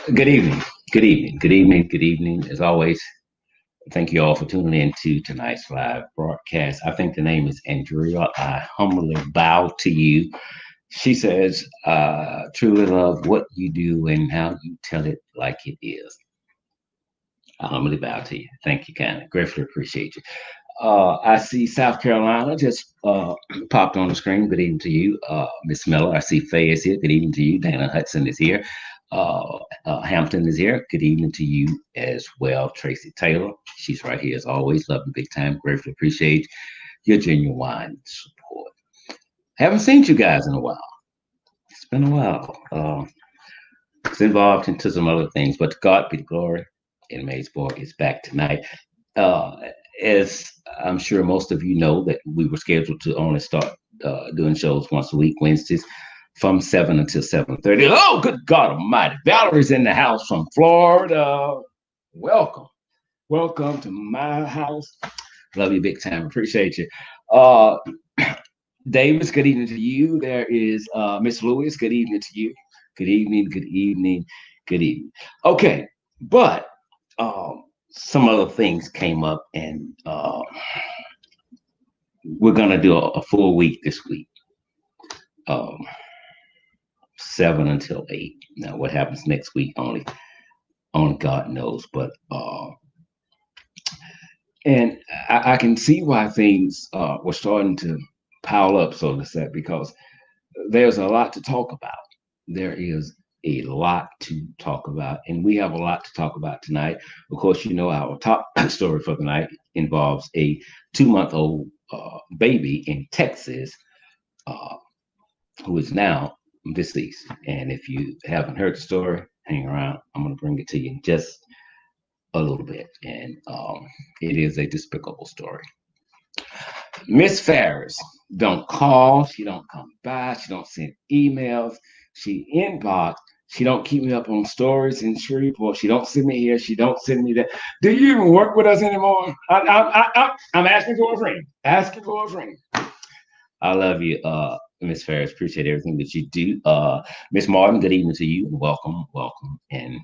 Good evening. Good evening. Good evening. Good evening. As always, thank you all for tuning in to tonight's live broadcast. I think the name is Andrea. I humbly bow to you. She says, truly love what you do and how you tell it like it is. I humbly bow to you. Thank you, kindly. Gratefully appreciate you. I see South Carolina just popped on the screen. Good evening to you, Miss Miller. I see Faye is here. Good evening to you. Dana Hudson is here. Hampton is here. Good evening to you as well, Tracy Taylor. She's right here as always. Love you big time. Gratefully appreciate your genuine support. Haven't seen you guys in a while. It's been a while. It's involved into some other things, but to God be the glory. Inmates Boy is back tonight. Uh, as I'm sure most of you know, that we were scheduled to only start doing shows once a week, Wednesdays, from 7 until 7:30. Oh, good God Almighty! Valerie's in the house from Florida. Welcome, welcome to my house. Love you big time. Appreciate you. Uh, Davis, good evening to you. There is Miss Lewis. Good evening to you. Good evening. Good evening. Good evening. Okay, but some other things came up, and we're gonna do a full week this week, um, 7 until 8. Now, what happens next week, only God knows. But and I can see why things were starting to pile up, so to say, because there's a lot to talk about. There is a lot to talk about, and we have a lot to talk about tonight. Of course, you know our top story for the night involves a 2-month-old baby in Texas uh, who is now deceased. And if you haven't heard the story, hang around. I'm going to bring it to you in just a little bit. And it is a despicable story. Miss Ferris don't call. She don't come by. She don't send emails. She inbox. She don't keep me up on stories in Shreveport. She don't send me here. She don't send me that. Do you even work with us anymore? I'm asking for a friend. Asking for a friend. I love you, Miss Ferris. Appreciate everything that you do. Miss Martin, good evening to you. Welcome, welcome, and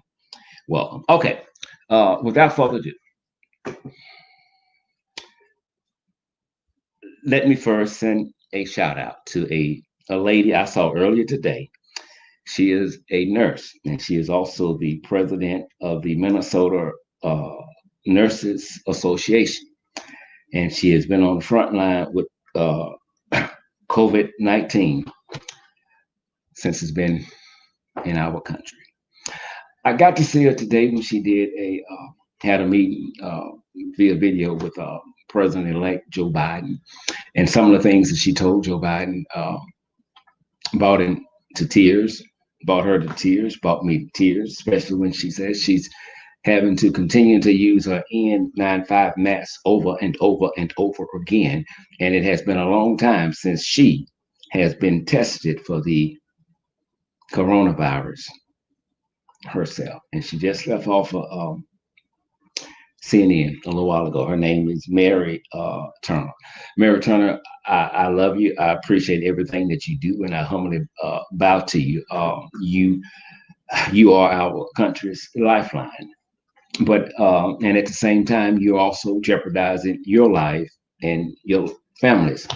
welcome. Okay. Without further ado, let me first send a shout out to a lady I saw earlier today. She is a nurse, and she is also the president of the Minnesota uh, Nurses Association. And she has been on the front line with COVID-19 since it's been in our country. I got to see her today when she did had a meeting via video with President-elect Joe Biden, and some of the things that she told Joe Biden brought him to tears, brought her to tears, brought me to tears, especially when she says she's having to continue to use her N95 mask over and over and over again, and it has been a long time since she has been tested for the coronavirus herself, and she just left off of CNN a little while ago. Her name is Mary Turner. Mary Turner, I love you. I appreciate everything that you do, and I humbly bow to you. You are our country's lifeline, but and at the same time, you're also jeopardizing your life and your family's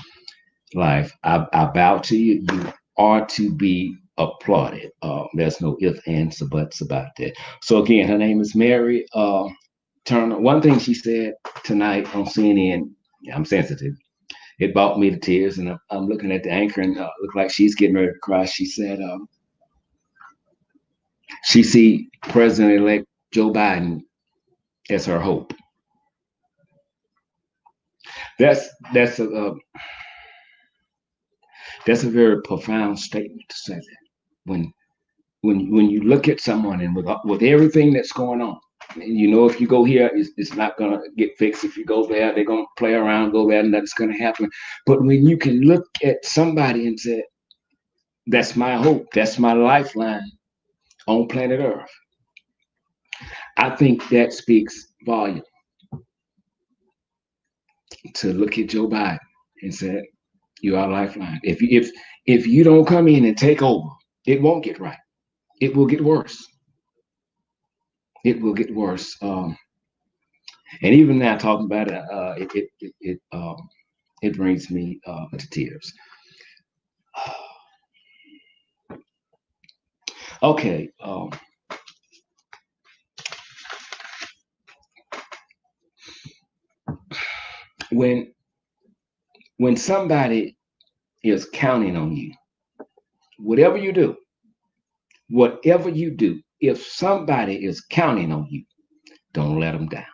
life. I bow to you. You are to be applauded. There's no ifs, ands, or buts about that. So again, her name is Mary Turner. One thing she said tonight on CNN, I'm sensitive. It brought me to tears, and I'm looking at the anchor, and look like she's getting ready to cry. She said she see President-elect Joe Biden as her hope. That's that's a uh, that's a very profound statement to say that when when you look at someone and with everything that's going on, you know, if you go here, it's not gonna get fixed. If you go there, they're gonna play around, go there, and that's gonna happen. But when you can look at somebody and say, "That's my hope. That's my lifeline on planet Earth," I think that speaks volume. To look at Joe Biden and say, "You are a lifeline. If you don't come in and take over, it won't get right. It will get worse." it will get worse. And even now, talking about it brings me to tears. Okay, when when somebody is counting on you, whatever you do, whatever you do, if somebody is counting on you, don't let them down.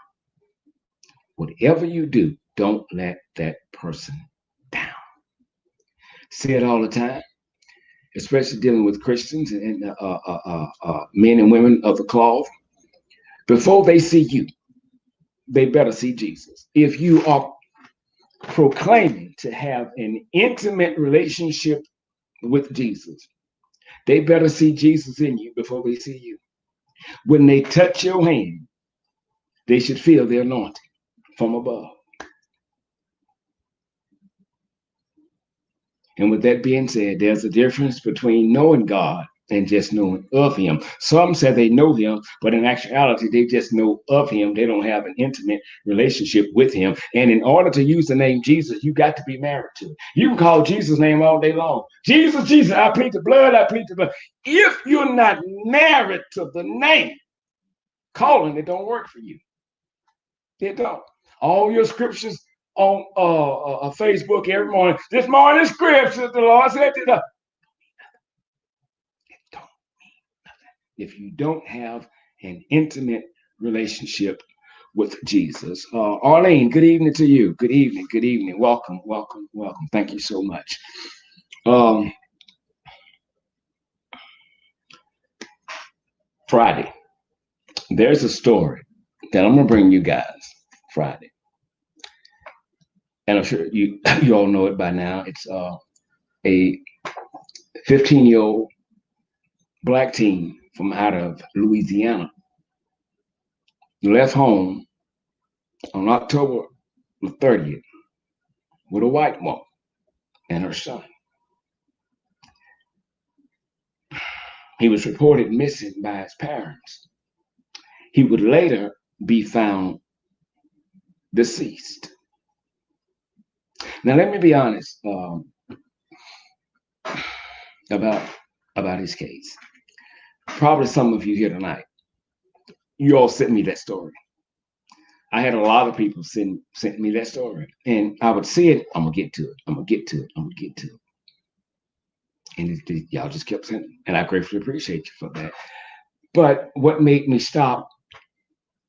Whatever you do, don't let that person down. Say it all the time, especially dealing with Christians and men and women of the cloth. Before they see you, they better see Jesus. If you are proclaiming to have an intimate relationship with Jesus, they better see Jesus in you before they see you. When they touch your hand, they should feel the anointing from above. And with that being said, there's a difference between knowing God and just knowing of him. Some say they know him, but in actuality, they just know of him. They don't have an intimate relationship with him. And in order to use the name Jesus, you got to be married to it. You can call Jesus' name all day long. Jesus, Jesus, I plead the blood, I plead the blood. If you're not married to the name, calling it don't work for you. It don't. All your scriptures on Facebook every morning. This morning scripture, the Lord said, it don't if you don't have an intimate relationship with Jesus. Arlene, good evening to you. Good evening. Good evening. Welcome, welcome, welcome. Thank you so much. Friday, there's a story that I'm going to bring you guys Friday. And I'm sure you all know it by now. It's a 15-year-old black teen from out of Louisiana left home on October the 30th with a white woman and her son. He was reported missing by his parents. He would later be found deceased. Now, let me be honest about his case. Probably some of you here tonight, you all sent me that story. I had a lot of people sent me that story, and I would see it. I'm gonna get to it. I'm gonna get to it. I'm gonna get to it. And y'all just kept sending, and I gratefully appreciate you for that. But what made me stop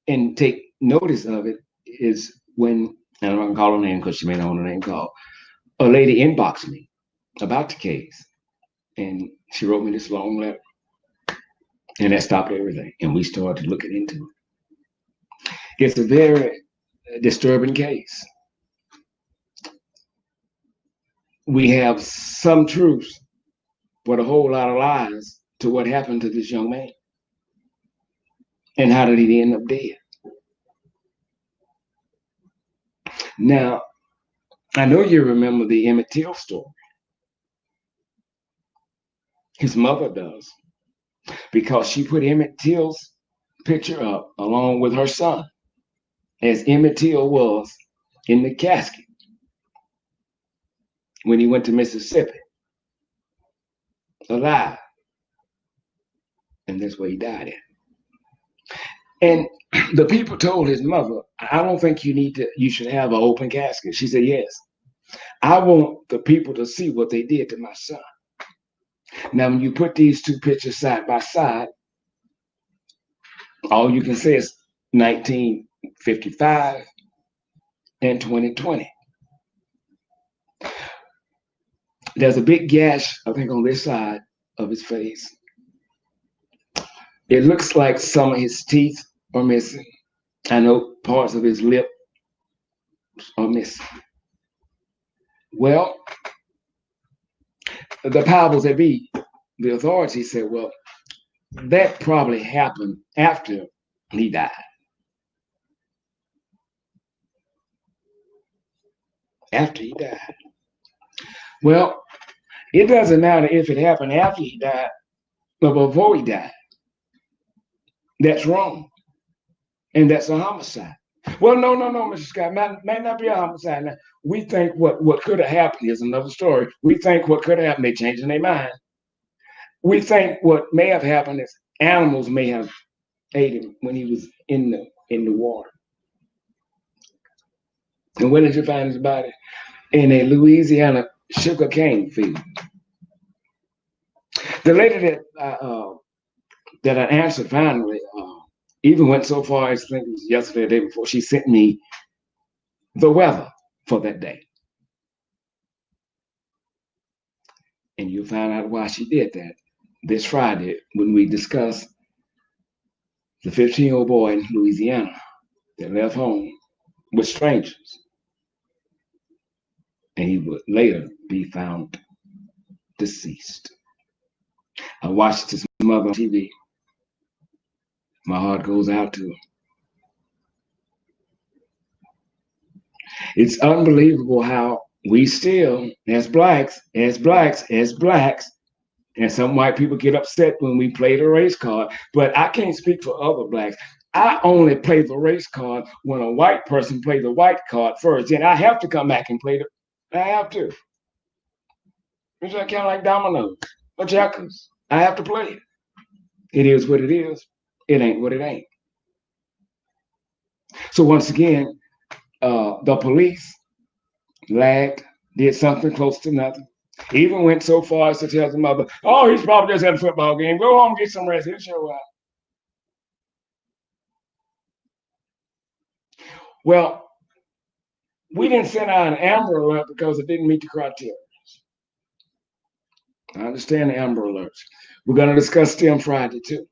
and take notice of it is when, and I'm not gonna call her name because she may not want her name called, a lady inboxed me about the case, and she wrote me this long letter, and that stopped everything, and we started looking into it. It's a very disturbing case. We have some truths, but a whole lot of lies to what happened to this young man, and how did he end up dead? Now, I know you remember the Emmett Till story. His mother does, because she put Emmett Till's picture up along with her son, as Emmett Till was in the casket when he went to Mississippi, alive. And that's where he died at. And the people told his mother, I don't think you should have an open casket. She said, yes. I want the people to see what they did to my son. Now, when you put these two pictures side by side, all you can say is 1955 and 2020. There's a big gash, I think, on this side of his face. It looks like some of his teeth are missing. I know parts of his lip are missing. Well, the powers that be, the authorities said, well, that probably happened after he died. After he died. Well, it doesn't matter if it happened after he died or before he died. That's wrong. and that's a homicide. Well, no, Mr. Scott, might not be a homicide. Now, we think what could have happened is another story. We think what could have happened, they changing their mind. We think what may have happened is animals may have ate him when he was in the water. And where did you find his body? In a Louisiana sugar cane field. The lady that I answered finally even went so far as I think it was yesterday or the day before, she sent me the weather for that day. And you'll find out why she did that this Friday when we discuss the 15-year-old boy in Louisiana that left home with strangers. And he would later be found deceased. I watched his mother on TV. My heart goes out to her. It's unbelievable how we still, as blacks, and some white people get upset when we play the race card, but I can't speak for other blacks. I only play the race card when a white person plays the white card first. And I have to come back and play the, I have to. It's kind of like dominoes or checkers. I have to play it. It is what it is. It ain't what it ain't. So once again, the police lagged, did something close to nothing. Even went so far as to tell the mother, "Oh, he's probably just at a football game. Go home, get some rest. He'll show up." Well, we didn't send out an Amber Alert because it didn't meet the criteria. I understand the Amber Alerts. We're going to discuss them Friday too.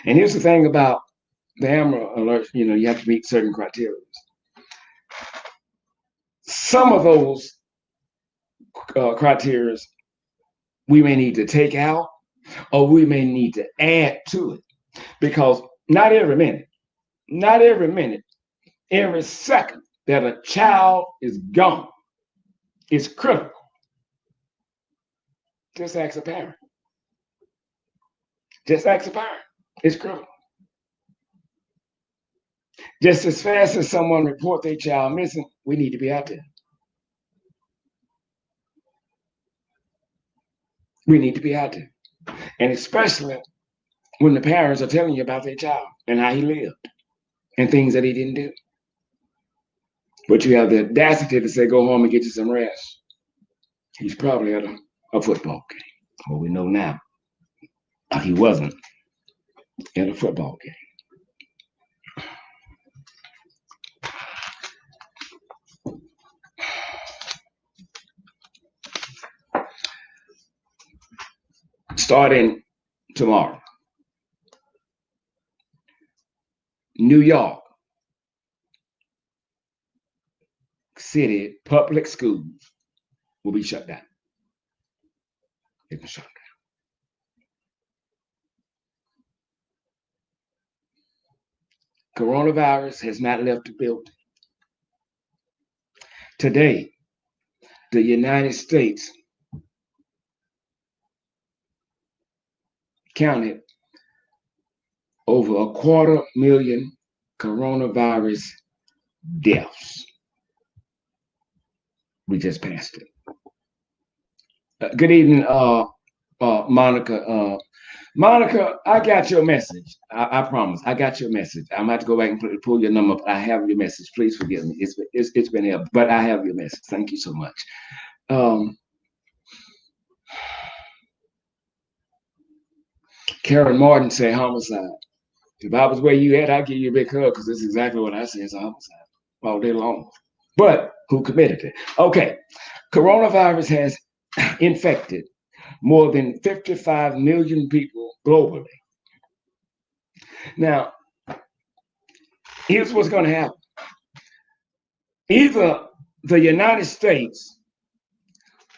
And here's the thing about the Amber Alerts, you have to meet certain criteria. Some of those criteria we may need to take out or we may need to add to it because not every minute, every second that a child is gone is critical. Just ask a parent. It's critical. Just as fast as someone report their child missing, we need to be out there. We need to be out there. And especially when the parents are telling you about their child and how he lived and things that he didn't do. But you have the audacity to say, go home and get you some rest. He's probably at a football game. Well, we know now he wasn't at a football game. Starting tomorrow, New York City public schools will be shut down. They've been shut down. Coronavirus has not left the building. Today, the United States counted over 250,000 coronavirus deaths. We just passed it. Good evening, Monica. Monica, I got your message. I promise. I got your message. I'm going to have to go back and pull your number up. I have your message. Please forgive me. It's been here, but I have your message. Thank you so much. Karen Martin said homicide. If I was where you at, I'd give you a big hug because that's exactly what I say. It's a homicide all day long. But who committed it? Okay. Coronavirus has infected more than 55 million people globally. Now, here's what's going to happen. Either the United States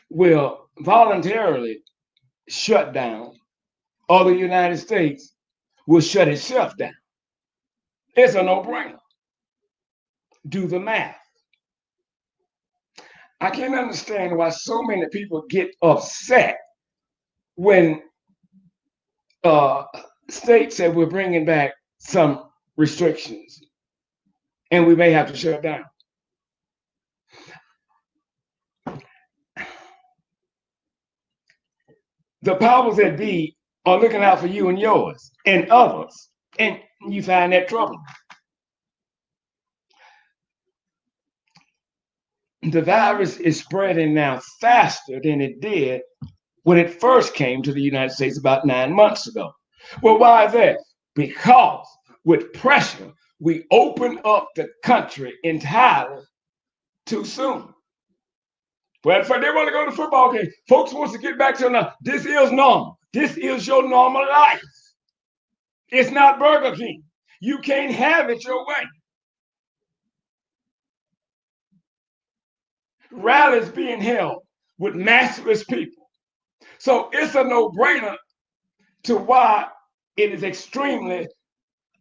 will voluntarily shut down, or the United States will shut itself down. It's a no-brainer. Do the math. I can't understand why so many people get upset when states said we're bringing back some restrictions, and we may have to shut down. The powers that be are looking out for you and yours and others, and you find that trouble. The virus is spreading now faster than it did when it first came to the United States about 9 months ago. Well, why is that? Because with pressure, we opened up the country entirely too soon. Well, they want to go to the football game. Folks wants to get back to now. This is normal. This is your normal life. It's not Burger King. You can't have it your way. Rallies being held with massless people. So it's a no-brainer to why it is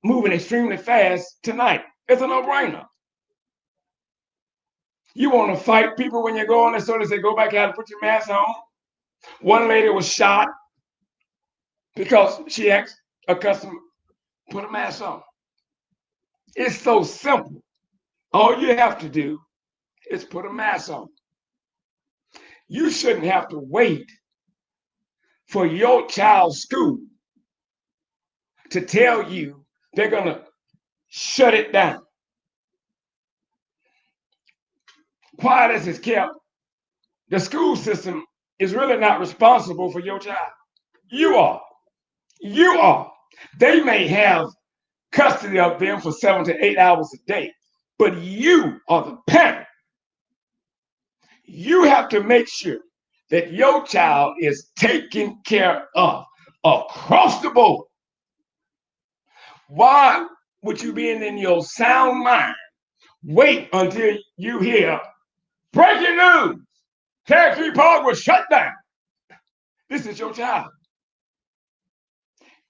moving extremely fast tonight. It's a no-brainer. You want to fight people when you go on there, so they say, go back out and put your mask on. One lady was shot because she asked a customer, put a mask on. It's so simple. All you have to do is put a mask on. You shouldn't have to wait for your child's school to tell you they're going to shut it down. Quiet as it's kept, the school system is really not responsible for your child. You are. You are. They may have custody of them for 7 to 8 hours a day, but you are the parent. You have to make sure that your child is taken care of across the board. Why would you be in your sound mind wait until you hear breaking news? Cherokee Park was shut down. This is your child.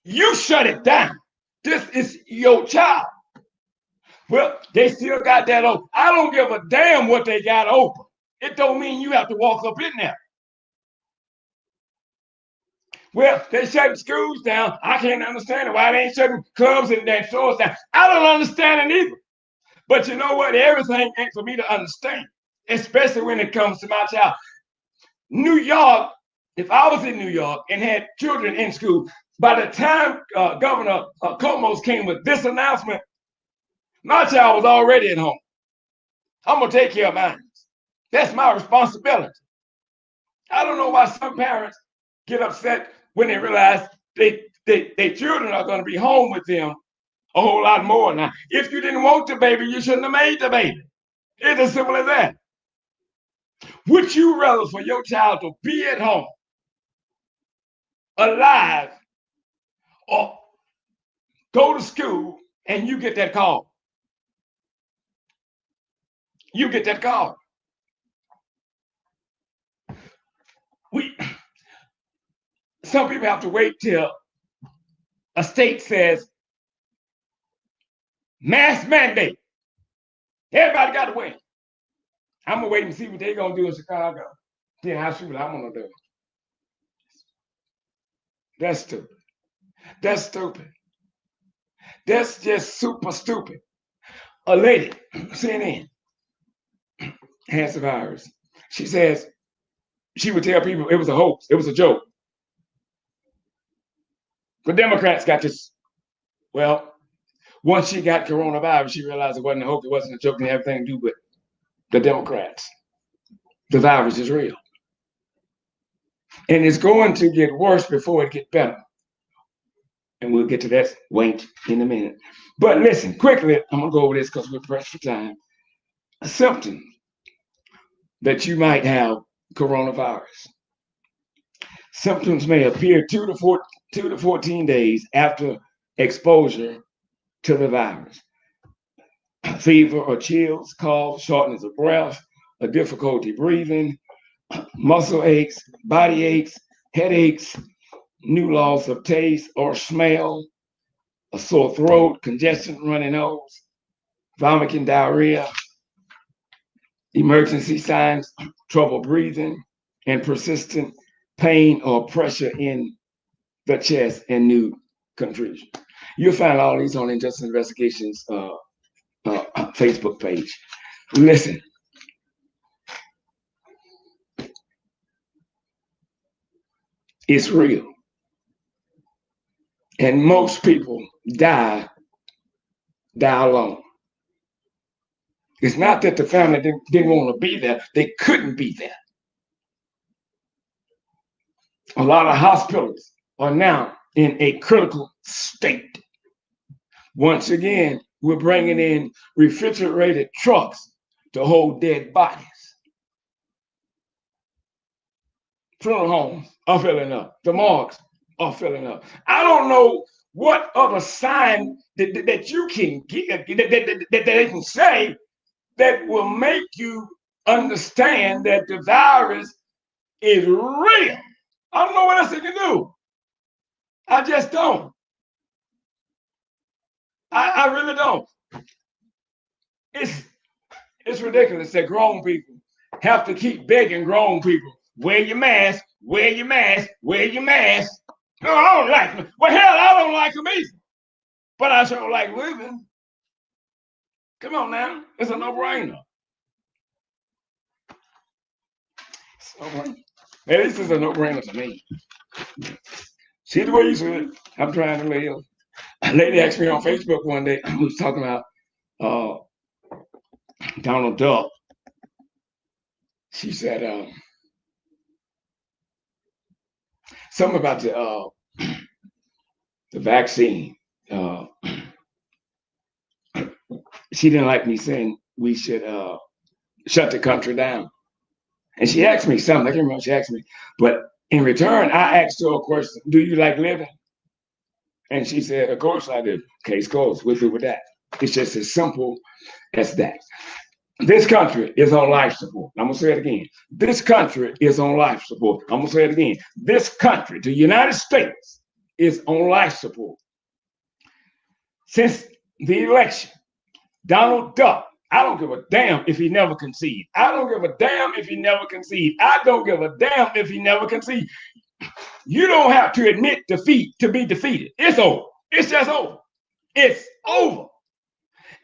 You shut it down. This is your child. Well, they still got that open. I don't give a damn what they got open. It don't mean you have to walk up in there. Well, they shutting schools down. I can't understand it. Why they ain't shutting clubs and that stores down? I don't understand it either. But you know what? Everything ain't for me to understand, especially when it comes to my child. New York, if I was in New York and had children in school, by the time Governor Cuomo came with this announcement, my child was already at home. I'm going to take care of mine. That's my responsibility. I don't know why some parents get upset when they realize their children are going to be home with them a whole lot more. Now, if you didn't want the baby, you shouldn't have made the baby. It's as simple as that. Would you rather for your child to be at home, alive, or go to school and you get that call? You get that call. Some people have to wait till a state says mask mandate. Everybody got to wait. I'm gonna wait and see what they're gonna do in Chicago. Then I'll see what I'm gonna do. That's stupid. That's stupid. That's just super stupid. A lady, CNN, has the virus. She says she would tell people it was a hoax, it was a joke. The Democrats got this. Well, once she got coronavirus, she realized it wasn't a hoax, it wasn't a joke, and everything to do with the Democrats. The virus is real. And it's going to get worse before it gets better. And we'll get to that wait in a minute. But listen, quickly, I'm going to go over this because we're pressed for time. A symptom that you might have coronavirus. Symptoms may appear 2 to 14 days after exposure to the virus. Fever or chills, cough, shortness of breath, a difficulty breathing, muscle aches, body aches, headaches, new loss of taste or smell, a sore throat, congestion, runny nose, vomiting, diarrhea, emergency signs, trouble breathing, and persistent pain or pressure in the chest and new confusion. You'll find all these on Injustice Investigations Facebook page. Listen, it's real. And most people die alone. It's not that the family didn't want to be there, they couldn't be there. A lot of hospitals are now in a critical state. Once again, we're bringing in refrigerated trucks to hold dead bodies. Funeral homes are filling up. The morgues are filling up. I don't know what other sign that you can get, that they can say that will make you understand that the virus is real. I don't know what else they can do. I just don't. I really don't. It's ridiculous that grown people have to keep begging grown people, wear your mask, wear your mask, wear your mask. No, I don't like them. Well, hell, I don't like them either. But I sure like living. Come on now. It's a no-brainer. At least it's a no-brainer to me. See the way you said, I'm trying to live. A lady asked me on Facebook one day, I was talking about Donald Duck. She said something about the vaccine. She didn't like me saying we should shut the country down. And she asked me something, I can't remember what she asked me, but in return, I asked her a question, do you like living? And she said, of course I do. Case closed, we'll do with that. It's just as simple as that. This country is on life support. I'm gonna say it again. This country is on life support. I'm gonna say it again. This country, the United States, is on life support. Since the election, Donald Duck, I don't give a damn if he never conceded. I don't give a damn if he never conceded. I don't give a damn if he never conceded. You don't have to admit defeat to be defeated. It's over. It's just over. It's over.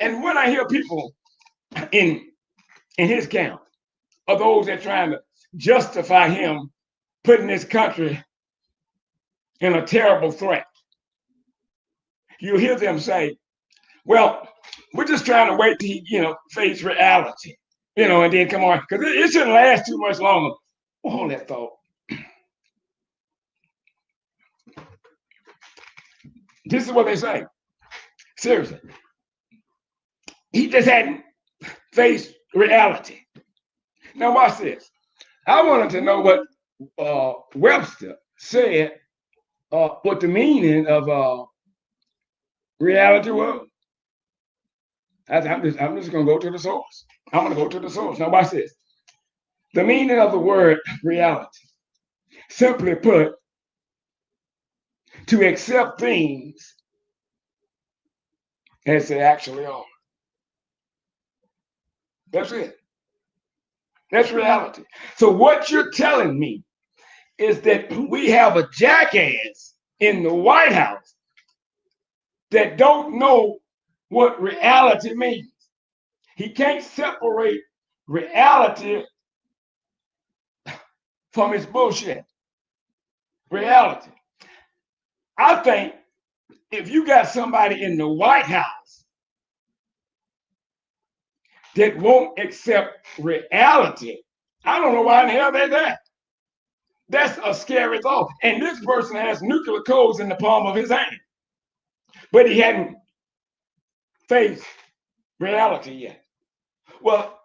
And when I hear people in his camp are those that are trying to justify him putting this country in a terrible threat, you hear them say, well, we're just trying to wait till he, face reality, and then come on, because it shouldn't last too much longer. Hold that thought. This is what they say. Seriously. He just hadn't faced reality. Now watch this. I wanted to know what Webster said, what the meaning of reality was. I'm just going to go to the source. I'm going to go to the source. Now watch this. The meaning of the word reality, simply put, to accept things as they actually are. That's it. That's reality. So what you're telling me is that we have a jackass in the White House that don't know what reality means. He can't separate reality from his bullshit. Reality. I think if you got somebody in the White House that won't accept reality, I don't know why in the hell they're there. That's a scary thought. And this person has nuclear codes in the palm of his hand, but he hadn't faced reality yet. Well,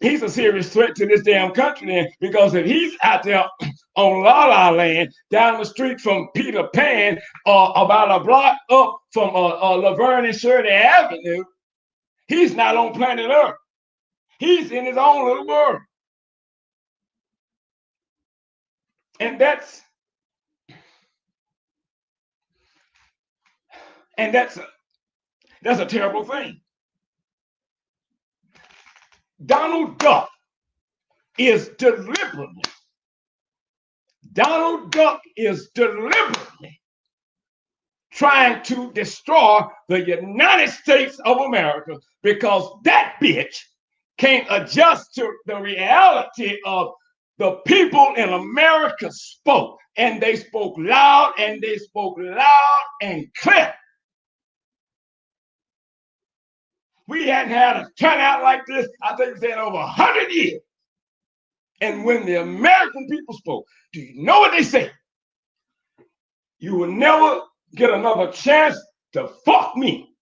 he's a serious threat to this damn country then, because if he's out there on La La Land, down the street from Peter Pan, about a block up from Laverne and Shirley Avenue, he's not on planet Earth. He's in his own little world. And that's a terrible thing. Donald Duck is deliberately trying to destroy the United States of America because that bitch can't adjust to the reality of the people in America spoke. And they spoke loud, and they spoke loud and clear. We hadn't had a turnout like this, I think it's in over 100 years. And when the American people spoke, do you know what they said? You will never get another chance to fuck me.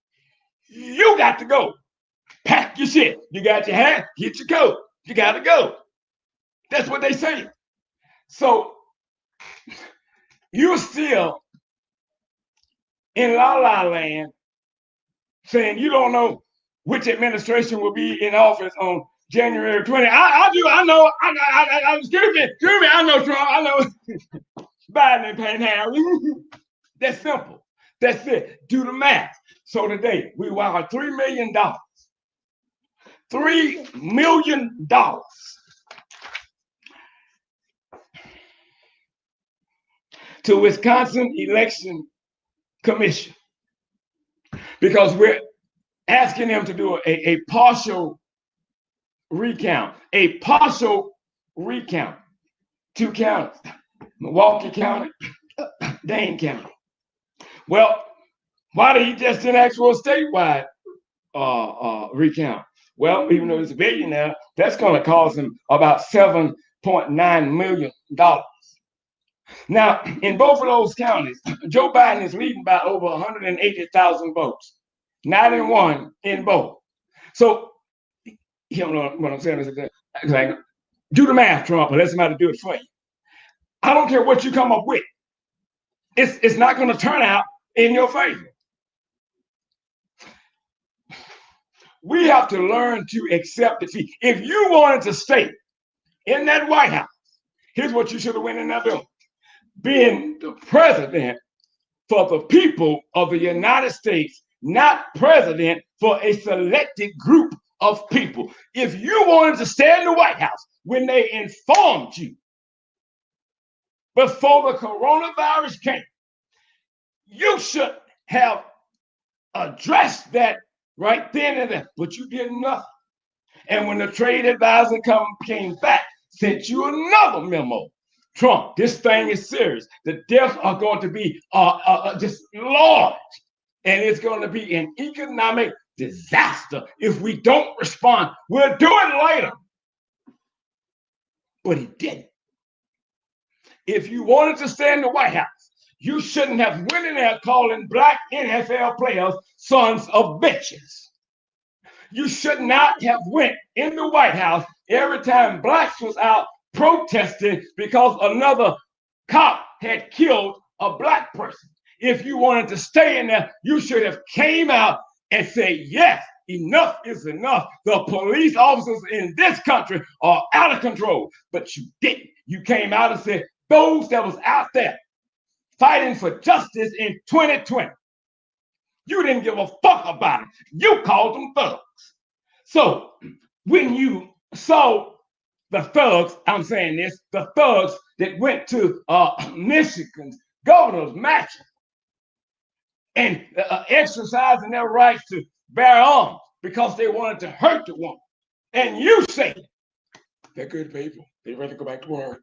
You got to go. Pack your shit. You got your hat, get your coat. You got to go. That's what they say. So you're still in La La Land saying you don't know which administration will be in office on January 20. I do. I know. Excuse me. I know Trump. I know Biden and Panhandle. That's simple. That's it. Do the math. So today we wired $3 million. $3 million to Wisconsin Election Commission because we're asking them to do a partial recount. A partial recount. 2 counties. Milwaukee County, Dane County. Well, why did he just didn't ask for a statewide recount? Well, even though he's a billionaire, that's going to cost him about $7.9 million. Now, in both of those counties, Joe Biden is leading by over 180,000 votes. 9 and 1 in both. So, you don't know what I'm saying. It's like, do the math, Trump, and let somebody do it for you. I don't care what you come up with. It's not going to turn out in your favor. We have to learn to accept defeat. If you wanted to stay in that White House, here's what you should have went in there doing. Being the president for the people of the United States, not president for a selected group of people. If you wanted to stay in the White House when they informed you before the coronavirus came, you should have addressed that right then and there, but you did nothing. And when the trade advisor came back, sent you another memo. Trump, this thing is serious. The deaths are going to be just large, and it's going to be an economic disaster if we don't respond. We'll do it later. But he didn't. If you wanted to stay in the White House, you shouldn't have went in there calling black NFL players sons of bitches. You should not have went in the White House every time blacks was out protesting because another cop had killed a black person. If you wanted to stay in there, you should have came out and said, yes, enough is enough. The police officers in this country are out of control. But you didn't. You came out and said, those that was out there fighting for justice in 2020, you didn't give a fuck about it. You called them thugs. So when you saw the thugs, I'm saying this, the thugs that went to Michigan's governor's mansion and exercising their rights to bear arms because they wanted to hurt the woman. And you say, they're good people. They'd rather go back to work.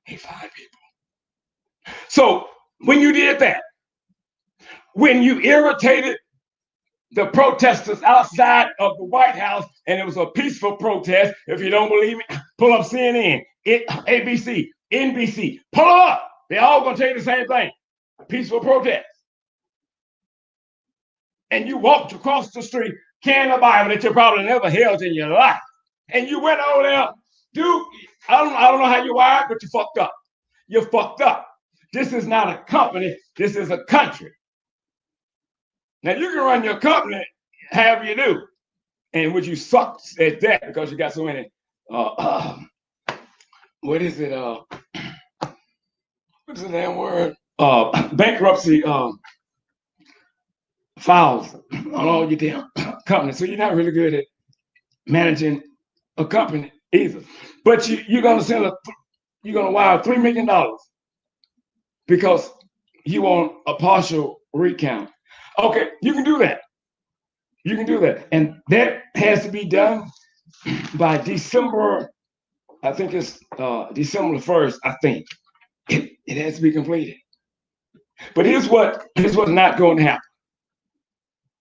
They fine people. So when you did that, when you irritated the protesters outside of the White House, and it was a peaceful protest. If you don't believe me, pull up CNN, ABC, NBC, pull it up. They're all going to tell you the same thing. Peaceful protest. And you walked across the street carrying a Bible that you probably never held in your life. And you went over there, dude, I don't know how you wired, but you fucked up. You fucked up. This is not a company. This is a country. Now, you can run your company however you do, and which you suck at that because you got so many, what is it? What's the damn word? Bankruptcy files on all your damn companies. So you're not really good at managing a company either. But you're going to you're going to wire $3 million because you want a partial recount. Okay, you can do that. You can do that. And that has to be done by December, I think it's December 1st, I think. It has to be completed. But here's what's not going to happen.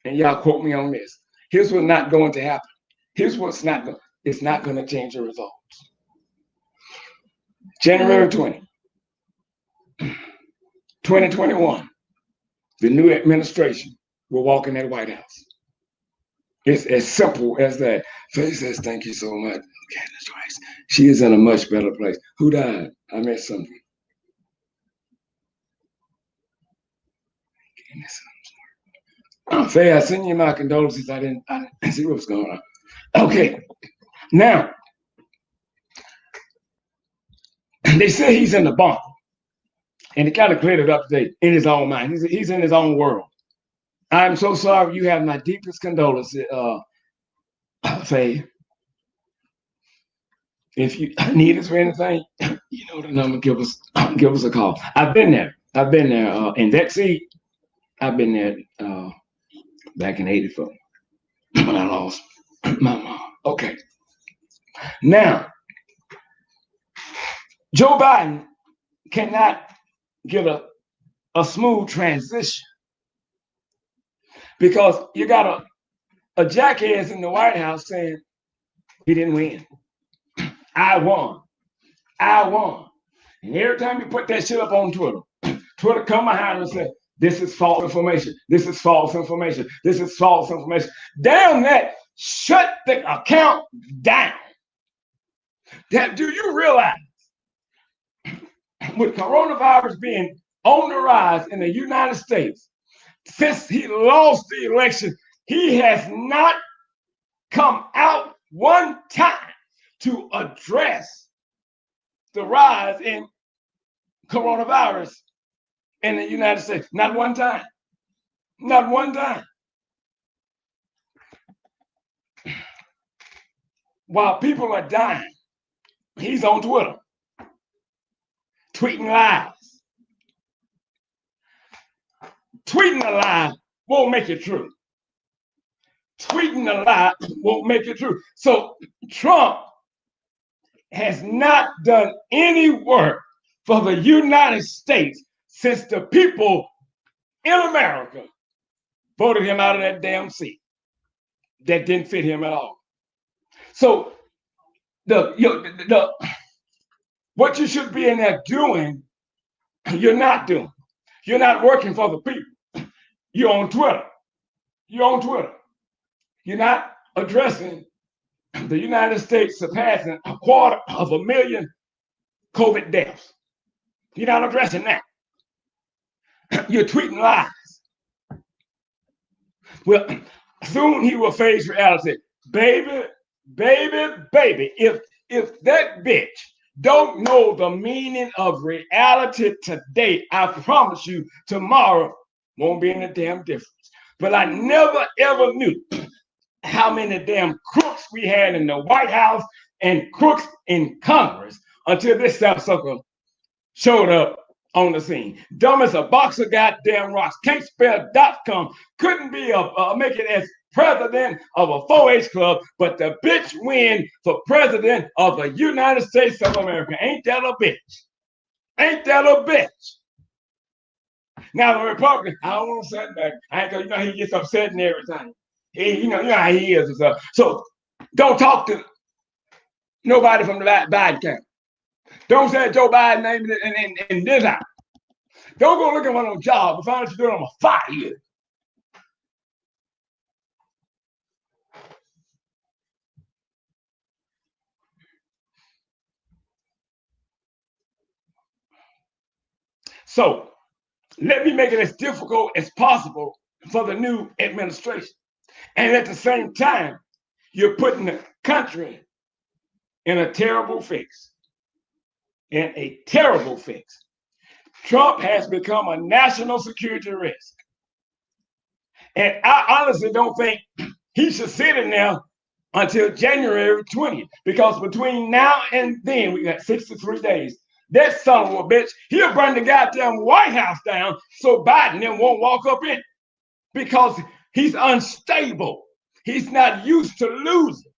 And y'all quote me on this. Here's what's not going to happen. Here's what's not going. It's not going to change the results. January 2021, the new administration will walk in that White House. It's as simple as that. Faye says, "Thank you so much." Candace Rice. She is in a much better place. Who died? I met something. Faye, I send you my condolences. I didn't see what was going on. Okay, now they say he's in the bunker, and he kind of cleared it up today in his own mind. He's in his own world. I'm so sorry. You have my deepest condolences, Faye. If you need us for anything, you know the number. Give us a call. I've been there. In that seat. I've been there back in '84 when I lost my mom. Okay. Now, Joe Biden cannot get a smooth transition because you got a jackass in the White House saying he didn't win. I won. And every time you put that shit up on Twitter, Twitter come behind and say, "This is false information. This is false information. This is false information." Damn that. Shut the account down. Do you realize with coronavirus being on the rise in the United States, since he lost the election, he has not come out one time to address the rise in coronavirus in the United States. Not one time. Not one time. While people are dying, he's on Twitter, tweeting lies. Tweeting a lie won't make it true. Tweeting a lie won't make it true. So Trump has not done any work for the United States since the people in America voted him out of that damn seat that didn't fit him at all. So what you should be in there doing, you're not doing. You're not working for the people. You're on Twitter. You're not addressing the United States surpassing 250,000 COVID deaths. You're not addressing that. You're tweeting lies. Well, soon he will face reality. Baby, if that bitch don't know the meaning of reality today, I promise you tomorrow won't be any damn difference. But I never ever knew how many damn crooks we had in the White House and crooks in Congress until this sapsucker showed up on the scene. Dumb as a box of goddamn rocks. Can't spell .com. Couldn't be make it as president of a 4-H club, but the bitch win for president of the United States of America. Ain't that a bitch? Ain't that a bitch? Now the Republican, I don't want to sit back. I ain't gonna, you know, he gets upset and everything. You know how he is and stuff. So don't talk to nobody from the Biden camp. Don't say Joe Biden name in this out. Don't go looking for no job and find out you're doing, I'm gonna fire you. So let me make it as difficult as possible for the new administration. And at the same time, you're putting the country in a terrible fix. Trump has become a national security risk. And I honestly don't think he should sit in there until January 20th, because between now and then, we got 63 days. That son of a bitch, he'll burn the goddamn White House down so Biden then won't walk up in it because he's unstable. He's not used to losing.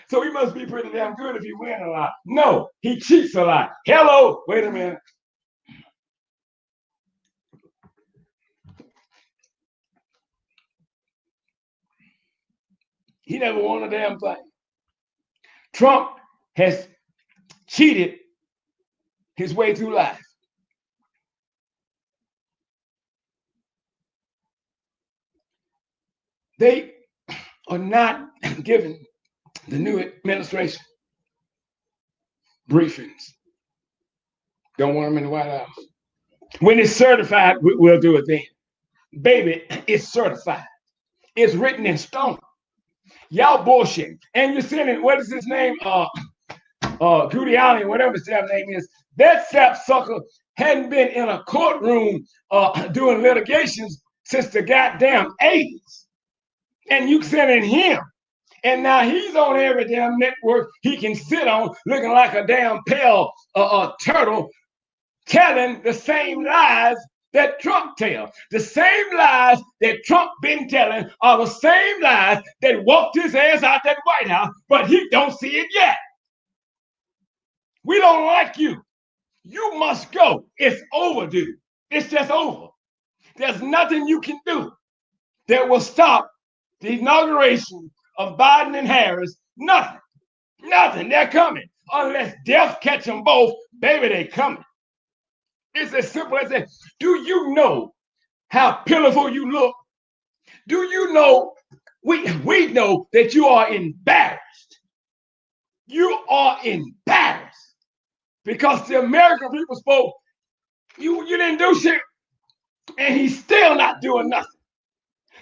So he must be pretty damn good if he wins a lot. No, he cheats a lot. Hello, wait a minute. He never won a damn thing. Trump has cheated his way through life. They are not giving the new administration briefings. Don't want them in the White House. When it's certified, we'll do it then. Baby, it's certified. It's written in stone. Y'all bullshit. And you're sending, what is his name? Giuliani, whatever his damn name is. That sapsucker hadn't been in a courtroom doing litigations since the goddamn 80s. And you sending him. And now he's on every damn network he can sit on looking like a damn pale turtle telling the same lies that Trump tells. The same lies that Trump been telling are the same lies that walked his ass out that White House, but he don't see it yet. We don't like you. You must go. It's overdue. It's just over. There's nothing you can do that will stop the inauguration of Biden and Harris. Nothing. Nothing. They're coming. Unless death catch them both, baby, they coming. It's as simple as that. Do you know how pitiful you look? Do you know, we know that you are embarrassed. You are embarrassed because the American people spoke, you didn't do shit, and he's still not doing nothing.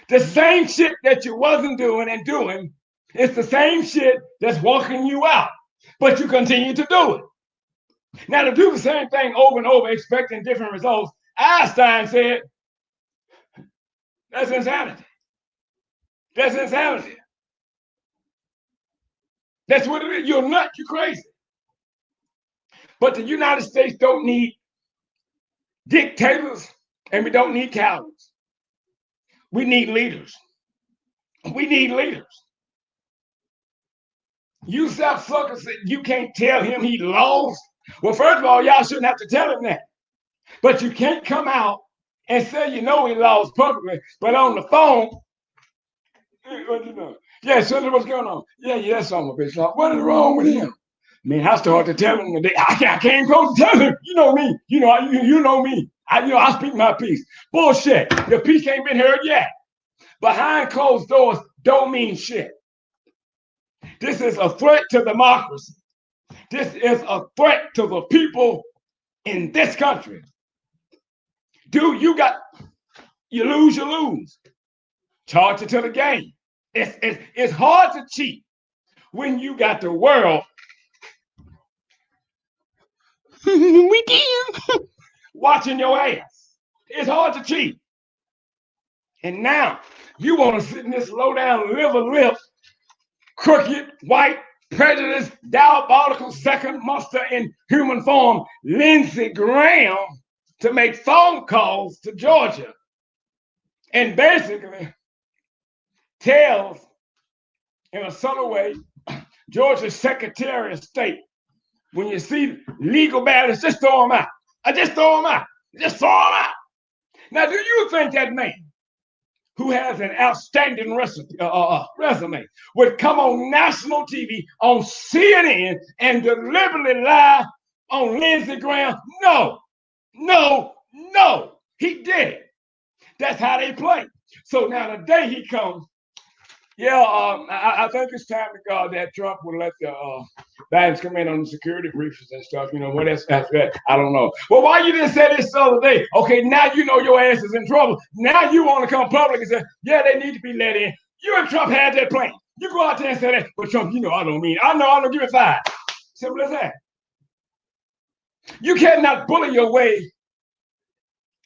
The same shit that you wasn't doing and doing, it's the same shit that's walking you out, but you continue to do it. Now, to do the same thing over and over, expecting different results, Einstein said, that's insanity. That's insanity. That's what it is. You're nuts. You're crazy. But the United States don't need dictators, and we don't need cowards. We need leaders. We need leaders. You suckers said you can't tell him he lost. Well, first of all, y'all shouldn't have to tell him that. But you can't come out and say you know he lost publicly, but on the phone, hey, what you doing? Yeah, Senator, what's going on? Yeah, that's on my bitch. What is wrong with him? Man, I started to tell him today. I came close to tell him. You know me. You know me. I speak my piece. Bullshit. Your piece ain't been heard yet. Behind closed doors don't mean shit. This is a threat to democracy. This is a threat to the people in this country. Dude, you lose, you lose. Charge it to the game. It's hard to cheat when you got the world. We can. Watching your ass. It's hard to cheat. And now you want to sit in this low down liver lip, crooked, white, prejudiced, diabolical second monster in human form, Lindsey Graham, to make phone calls to Georgia and basically tells in a subtle way Georgia's Secretary of State, when you see legal matters, just throw them out. Just throw them out. Just throw them out. Now, do you think that man who has an outstanding resume would come on national TV, on CNN, and deliberately lie on Lindsey Graham? No, no, no. He did it. That's how they play. So now the day he comes, I think it's time to God that Trump would let the Bidens come in on the security briefings and stuff. You know, what else after that? I don't know. Well, why you didn't say this the other day? Okay, now you know your ass is in trouble. Now you want to come public and say, yeah, they need to be let in. You and Trump had that plan. You go out there and say that, but Trump, you know, I don't give it 5. Simple as that. You cannot bully your way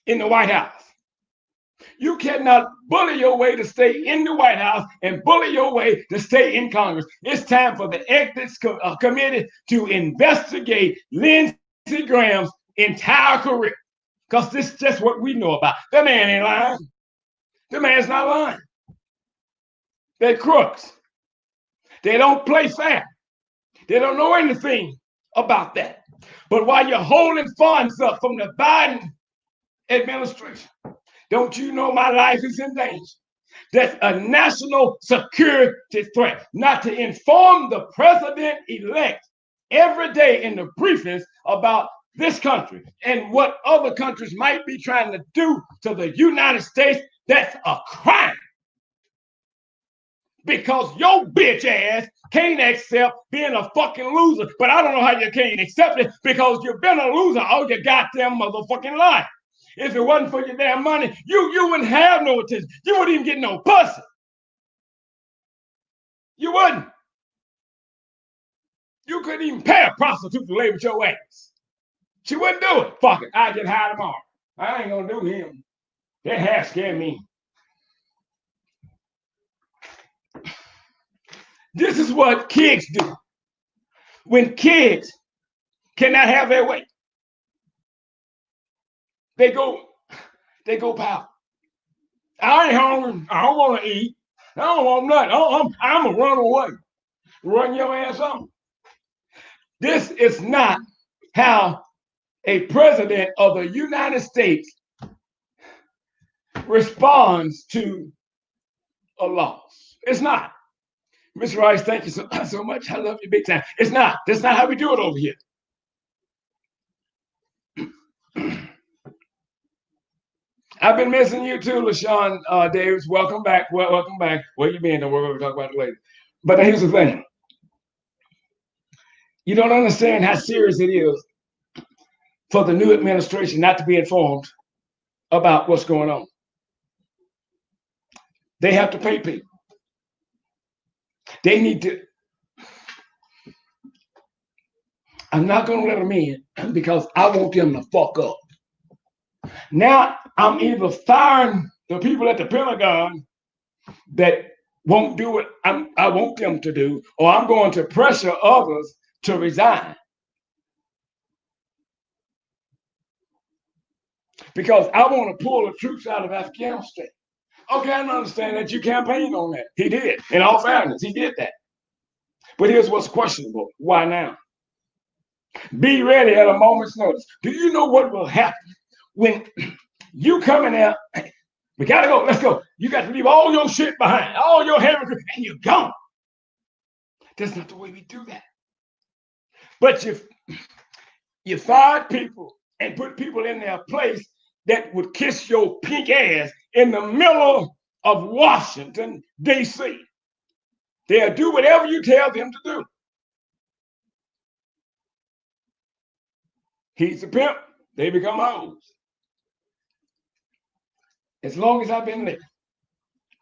in the White House. You cannot bully your way to stay in the White House and bully your way to stay in Congress. It's time for the Ethics Committee to investigate Lindsey Graham's entire career, because this is just what we know about. That man ain't lying. The man's not lying. They're crooks. They don't play fair. They don't know anything about that. But while you're holding funds up from the Biden administration, don't you know my life is in danger? That's a national security threat. Not to inform the president-elect every day in the briefings about this country and what other countries might be trying to do to the United States, that's a crime. Because your bitch ass can't accept being a fucking loser. But I don't know how you can't accept it, because you've been a loser all your goddamn motherfucking life. If it wasn't for your damn money, you wouldn't have no attention. You wouldn't even get no pussy. You wouldn't. You couldn't even pay a prostitute to lay with your ass. She wouldn't do it. Fuck it. I get high tomorrow. I ain't gonna do him. That half scared me. This is what kids do. When kids cannot have their way, they go pow. I ain't hungry. I don't want to eat. I don't want nothing. I'm gonna run away. Run your ass on. This is not how a president of the United States responds to a loss. It's not. Mr. Rice, thank you so much. I love you big time. It's not. That's not how we do it over here. I've been missing you too, LaShawn Davis. Welcome back. Welcome back. Where you been? Don't worry, we'll talk about it later. But here's the thing. You don't understand how serious it is for the new administration not to be informed about what's going on. They have to pay people. They need to. I'm not going to let them in because I want them to fuck up. Now I'm either firing the people at the Pentagon that won't do what I want them to do, or I'm going to pressure others to resign. Because I want to pull the troops out of Afghanistan. Okay, I understand that you campaigned on that. He did. In all fairness, he did that. But here's what's questionable. Why now? Be ready at a moment's notice. Do you know what will happen when you come in there? We gotta go. Let's go. You got to leave all your shit behind, all your heavy, and you're gone. That's not the way we do that. But you fired people and put people in their place that would kiss your pink ass in the middle of Washington, D.C. They'll do whatever you tell them to do. He's a pimp, they become hoes. As long as I've been there,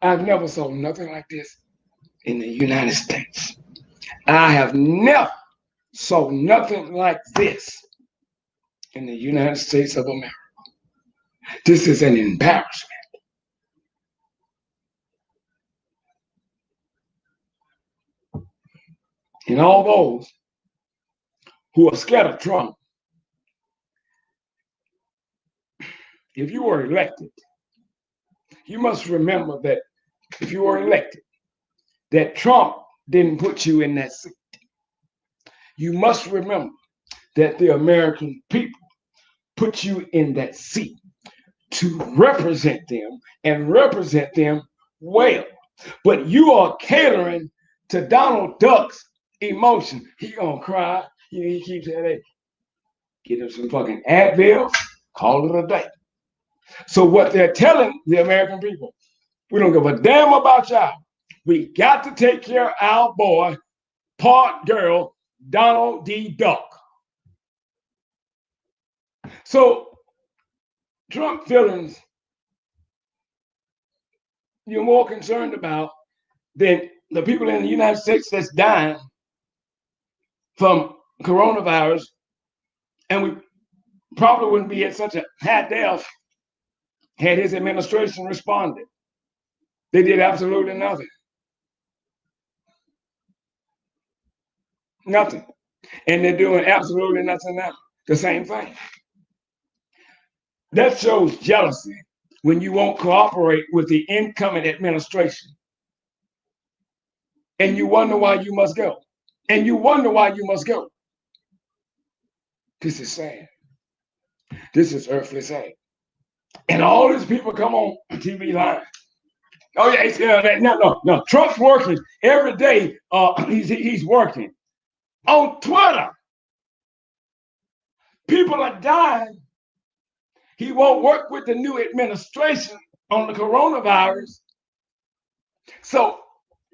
I've never saw nothing like this in the United States. I have never saw nothing like this in the United States of America. This is an embarrassment. And all those who are scared of Trump, if you were elected, you must remember that if you were elected, that Trump didn't put you in that seat. You must remember that the American people put you in that seat to represent them and represent them well. But you are catering to Donald Duck's emotion. He gonna cry. He keeps saying, hey, get him some fucking Advil, call it a day. So what they're telling the American people, we don't give a damn about y'all. We got to take care of our boy, part girl, Donald D. Duck. So Trump feelings you're more concerned about than the people in the United States that's dying from coronavirus, and we probably wouldn't be at such a high death had his administration responded. They did absolutely nothing. Nothing. And they're doing absolutely nothing now. the same thing. That shows jealousy when you won't cooperate with the incoming administration. And you wonder why you must go. And you wonder why you must go. This is sad. This is earthly sad. And all these people come on TV line. Oh yeah, no. Trump's working every day. He's working on Twitter. People are dying. He won't work with the new administration on the coronavirus. So,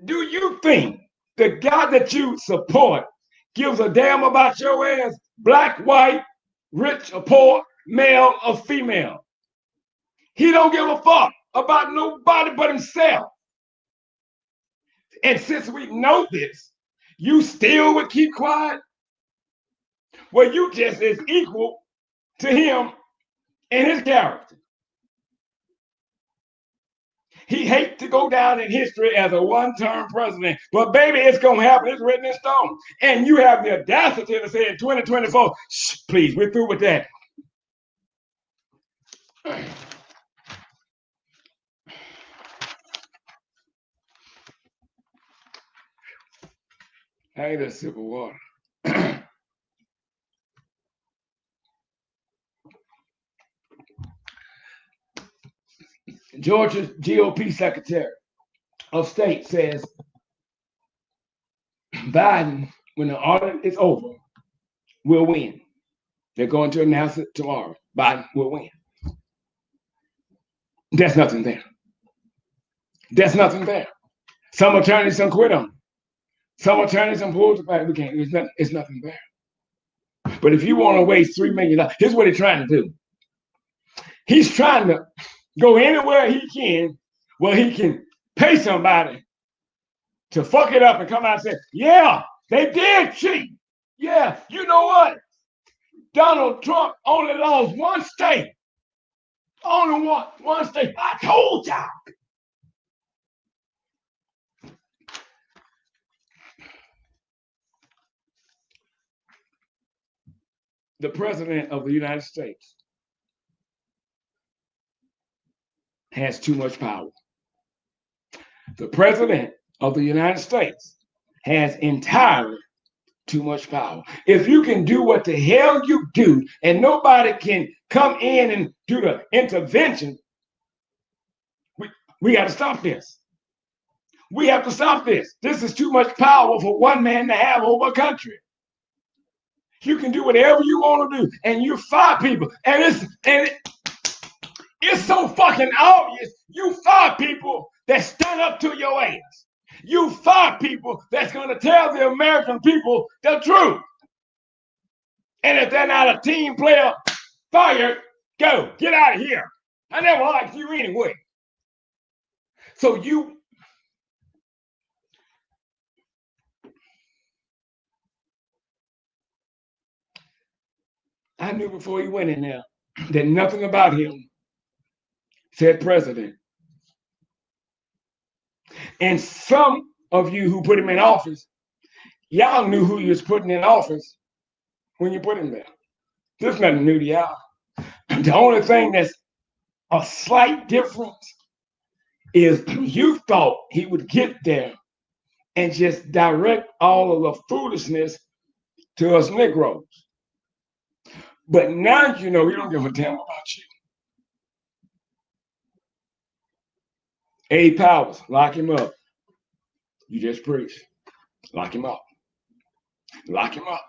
do you think the guy that you support gives a damn about your ass, black, white, rich or poor, male or female? He don't give a fuck about nobody but himself. And since we know this, you still would keep quiet? Well, you just as equal to him and his character. He hates to go down in history as a one-term president, but baby, it's gonna happen. It's written in stone. And you have the audacity to say in 2024, shh, please, we're through with that. I need a sip of water. Georgia's GOP Secretary of State says Biden, when the audit is over, will win. They're going to announce it tomorrow. Biden will win. There's nothing there. There's nothing there. Some attorneys some quit on him. Some attorneys some pulled the back. We can't. It's nothing there. But if you want to waste $3 million, here's what he's trying to do. He's trying to go anywhere he can where he can pay somebody to fuck it up and come out and say, yeah, they did cheat. Yeah, you know what? Donald Trump only lost one state. Only one state. I told y'all. The president of the United States has too much power. The president of the United States has entirely too much power. If you can do what the hell you do and nobody can come in and do the intervention, we got to stop this. We have to stop this. This is too much power for one man to have over a country. You can do whatever you want to do, and you fire people, and it's so fucking obvious. You fire people that stand up to your ass. You fire people that's going to tell the American people the truth. And if they're not a team player, fire, go, get out of here. I never liked you anyway. So I knew before he went in there that nothing about him said president. And some of you who put him in office, y'all knew who you was putting in office when you put him there. There's nothing new to y'all. The only thing that's a slight difference is you thought he would get there and just direct all of the foolishness to us Negroes. But now you know he don't give a damn about you. A Powers, lock him up. You just preach. Lock him up. Lock him up.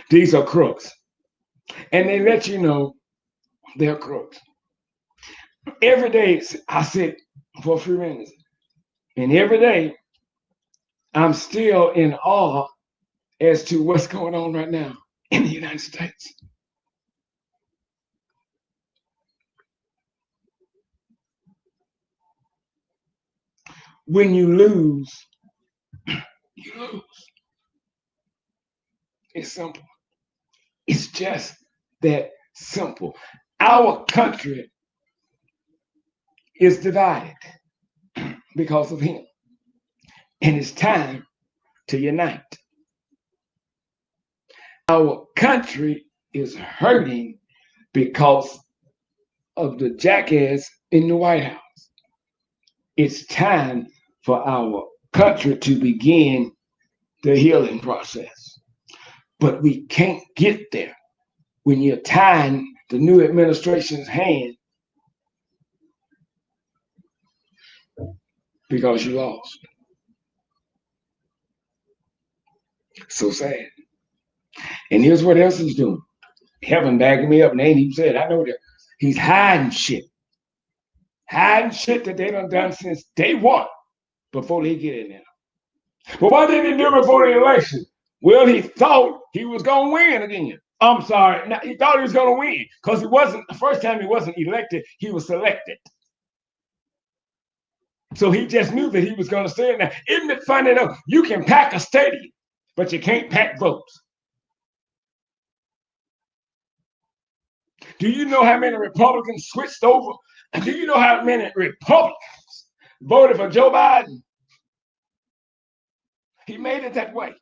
These are crooks. And they let you know they're crooks. Every day I sit for a few minutes. And every day I'm still in awe as to what's going on right now in the United States. When you lose, you lose. It's simple. It's just that simple. Our country is divided because of him. And it's time to unite. Our country is hurting because of the jackass in the White House. It's time for our country to begin the healing process. But we can't get there when you're tying the new administration's hand because you lost. So sad. And here's what else he's doing. Heaven backing me up and ain't even said, I know that. He's hiding shit. Hiding shit that they done since day one before they get in there. But what did he do before the election? Well, he thought he was going to win again. I'm sorry. Now, he thought he was going to win because he wasn't, the first time he wasn't elected, he was selected. So he just knew that he was going to stay in there. Isn't it funny though? You can pack a stadium, but you can't pack votes. Do you know how many Republicans switched over? And do you know how many Republicans voted for Joe Biden? He made it that way.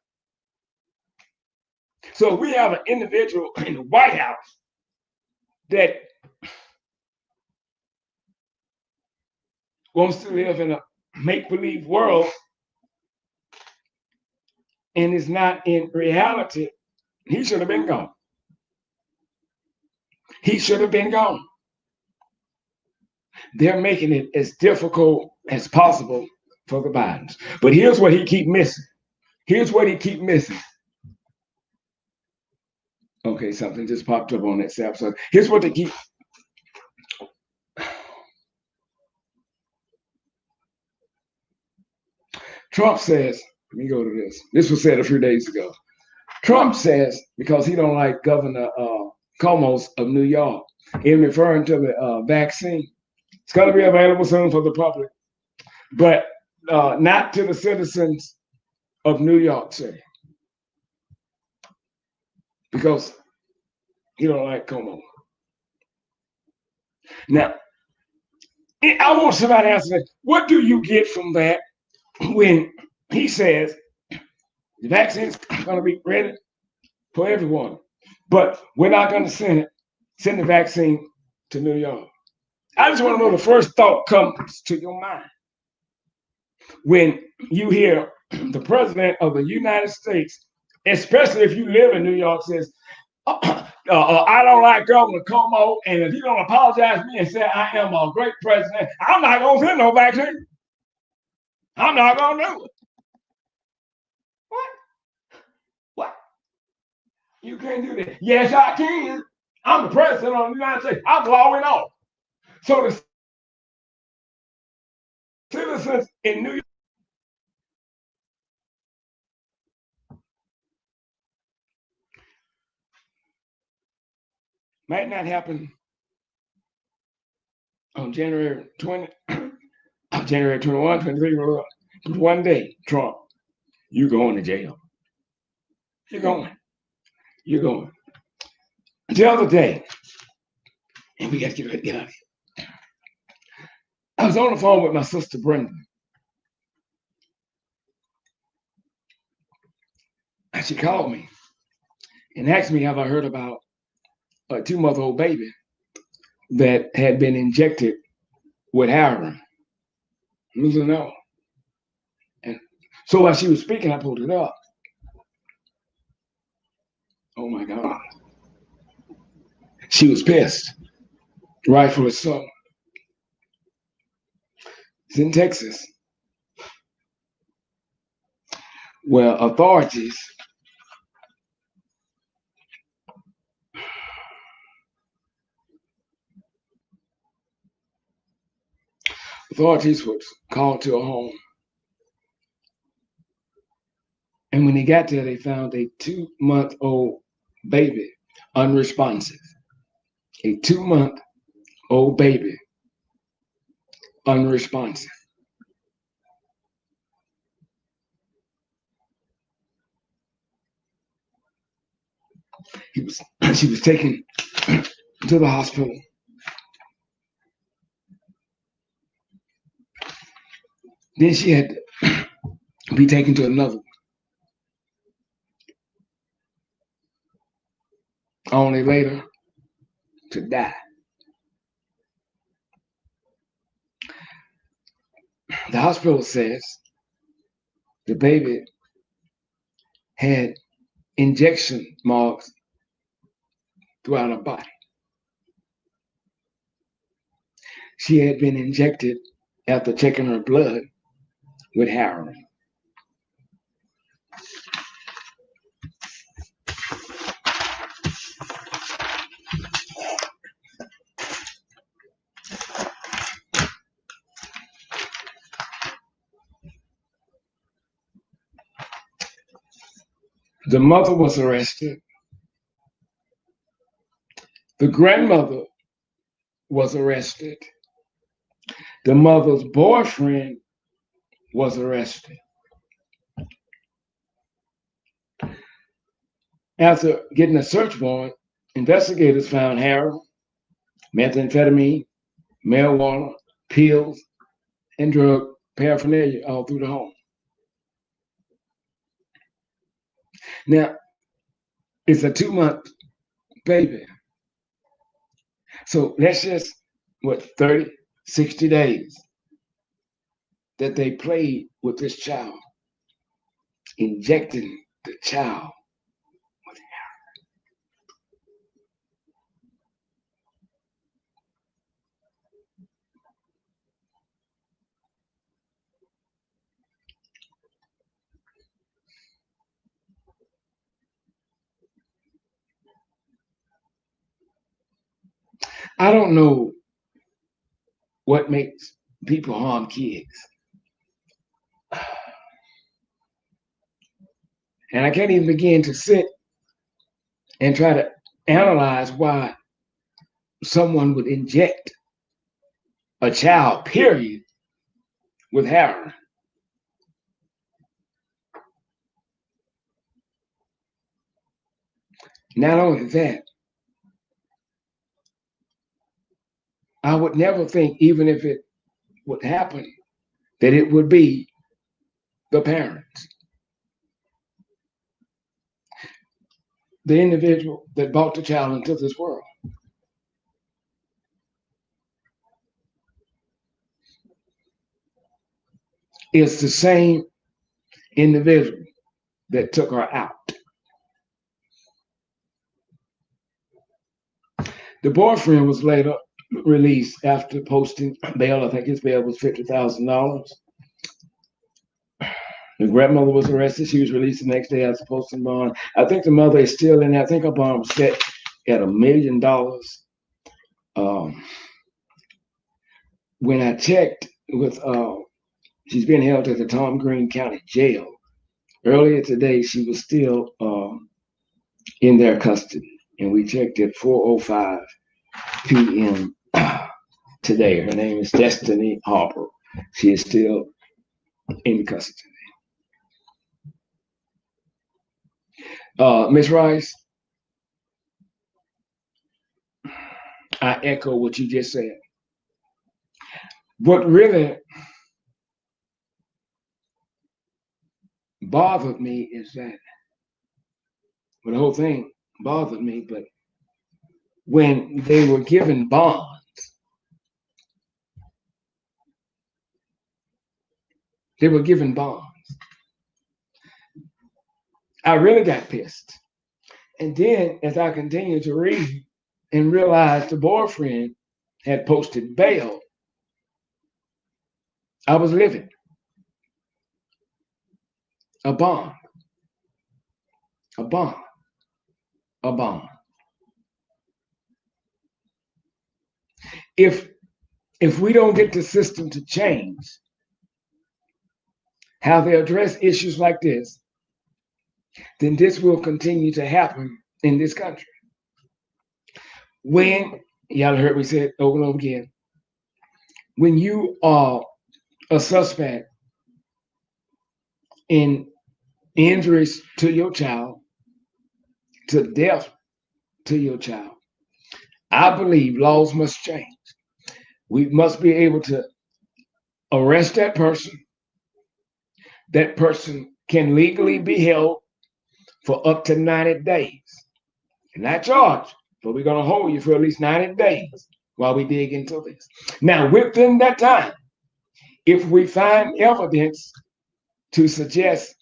So we have an individual in the White House that wants to live in a make-believe world and is not in reality. He should have been gone. He should have been gone. They're making it as difficult as possible for the Bidens. But here's what he keep missing. Here's what he keep missing. Okay, something just popped up on that snap. So here's what they keep. Trump says, let me go to this. This was said a few days ago. Trump says, because he don't like Governor Cuomo's of New York, in referring to the vaccine, it's going to be available soon for the public, but not to the citizens of New York City, because he don't like Cuomo. Now, I want somebody to answer that. What do you get from that when he says the vaccine's going to be ready for everyone, but we're not going to send the vaccine to New York? I just want to know the first thought comes to your mind when you hear the president of the United States, especially if you live in New York, says, I don't like Governor Cuomo, and if he don't apologize to me and say I am a great president, I'm not going to send no vaccine. I'm not going to do it. What? What? You can't do that. Yes, I can. I'm the president of the United States. I'm law and order. So the citizens in New York might not happen on January 20, January 21, 23, one day, Trump, you going to jail. You're going. You're going. The other day, and we got to get out of here. I was on the phone with my sister Brenda. And she called me and asked me, have I heard about a 2-month-old baby that had been injected with heroin? I said, no. And so while she was speaking, I pulled it up. Oh my God. She was pissed, rightfully so. It's in Texas, where authorities was called to a home. And when they got there, they found a 2-month-old baby unresponsive. A 2-month-old baby unresponsive. She was taken to the hospital. Then she had to be taken to another one. only later to die. The hospital says the baby had injection marks throughout her body. She had been injected after checking her blood with heroin. The mother was arrested. The grandmother was arrested. The mother's boyfriend was arrested. After getting a search warrant, investigators found heroin, methamphetamine, marijuana, pills, and drug paraphernalia all through the home. Now, it's a 2-month baby. So that's just, 30, 60 days that they played with this child, injecting the child with heroin. I don't know what makes people harm kids. And I can't even begin to sit and try to analyze why someone would inject a child, period, with heroin. Not only that, I would never think, even if it would happen, that it would be the parents, the individual that brought the child into this world. It's the same individual that took her out. The boyfriend was later released after posting bail. I think his bail was $50,000. The grandmother was arrested. She was released the next day after posting bond. I think the mother is still in there. I think her bond was set at $1 million. When I checked with, she's been held at the Tom Green County Jail. Earlier today, she was still in their custody, and we checked at 4:05 p.m. today. Her name is Destiny Harper. She is still in custody. Ms. Rice, I echo what you just said. What really bothered me is that, well, the whole thing bothered me, but when they were given bonds, I really got pissed. And then as I continued to read and realized the boyfriend had posted bail, I was living a bond. If we don't get the system to change how they address issues like this, then this will continue to happen in this country. When, y'all heard me say it over and over again, when you are a suspect in injuries to your child, to death to your child, I believe laws must change. We must be able to arrest that person. That person can legally be held for up to 90 days. and not charged, but we're going to hold you for at least 90 days while we dig into this. Now, within that time, if we find evidence to suggest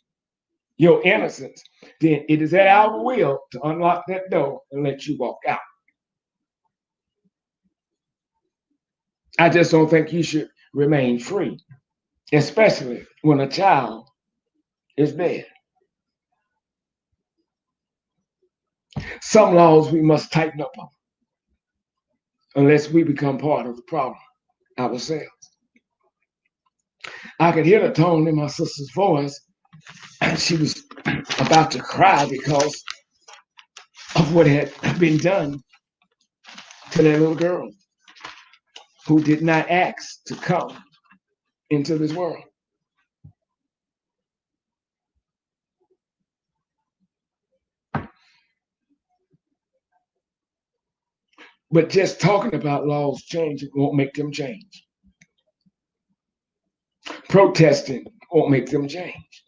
your innocence, then it is at our will to unlock that door and let you walk out. I just don't think you should remain free, especially when a child is dead. Some laws we must tighten up on, unless we become part of the problem ourselves. I could hear the tone in my sister's voice, and she was about to cry because of what had been done to that little girl who did not ask to come into this world. But just talking about laws changing won't make them change. Protesting won't make them change.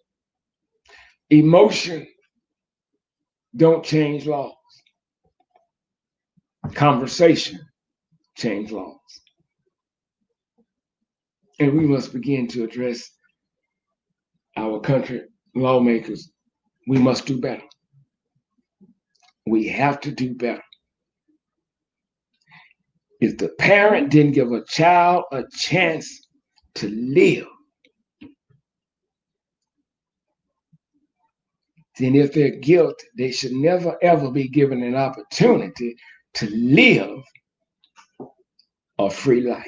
Emotion don't change laws. Conversation change laws. And we must begin to address our country lawmakers. We must do better. We have to do better. If the parent didn't give a child a chance to live, then if they're guilty, they should never ever be given an opportunity to live a free life.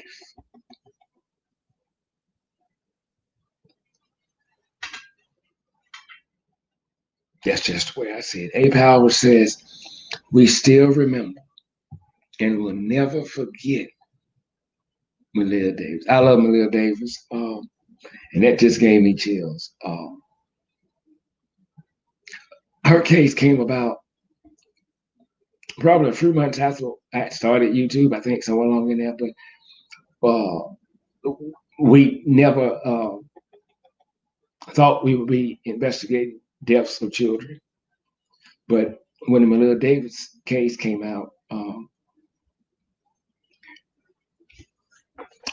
That's just the way I see it. A. Power says, we still remember and will never forget Malia Davis. I love Malia Davis, and that just gave me chills. Her case came about probably a few months after I started YouTube, I think somewhere along in there, but we never thought we would be investigating deaths of children. But when the Malia Davis case came out,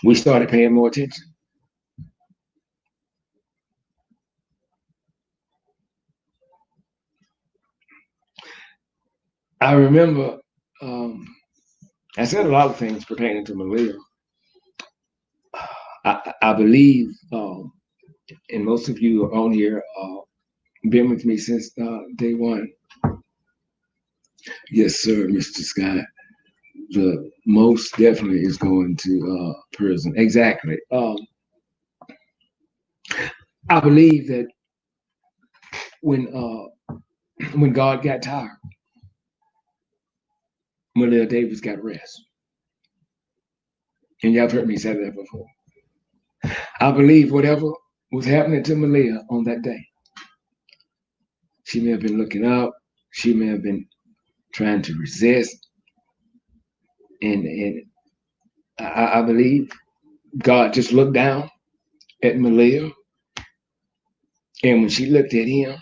we started paying more attention. I remember I said a lot of things pertaining to Malia. I believe, and most of you on here been with me since day one. Yes, sir, Mr. Scott. The most definitely is going to prison. Exactly. I believe that when God got tired, Malia Davis got rest. And y'all have heard me say that before. I believe whatever was happening to Malia on that day, she may have been looking up, she may have been trying to resist. And I believe God just looked down at Malia. And when she looked at him,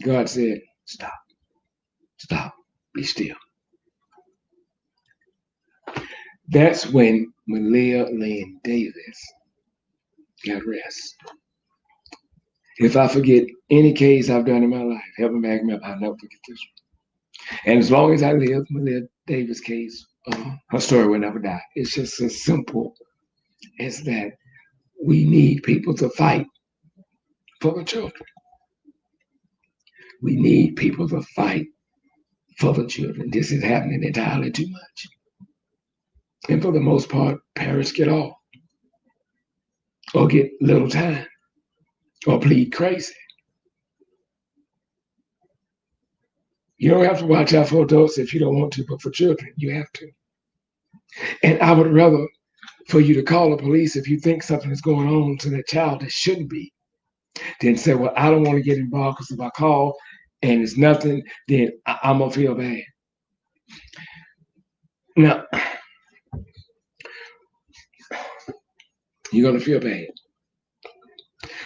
God said, stop, stop, be still. That's when Malia Lynn Davis got rest. If I forget any case I've done in my life, heaven back me up, I'll never forget this one. And as long as I live, Malia Davis case, her story will never die. It's just as simple as that. We need people to fight for the children. We need people to fight for the children. This is happening entirely too much. And for the most part, parents get off or get little time or plead crazy. You don't have to watch out for adults if you don't want to, but for children, you have to. And I would rather for you to call the police if you think something is going on to that child that shouldn't be, than say, well, I don't want to get involved because if I call and it's nothing, then I'm going to feel bad. Now, you're going to feel bad.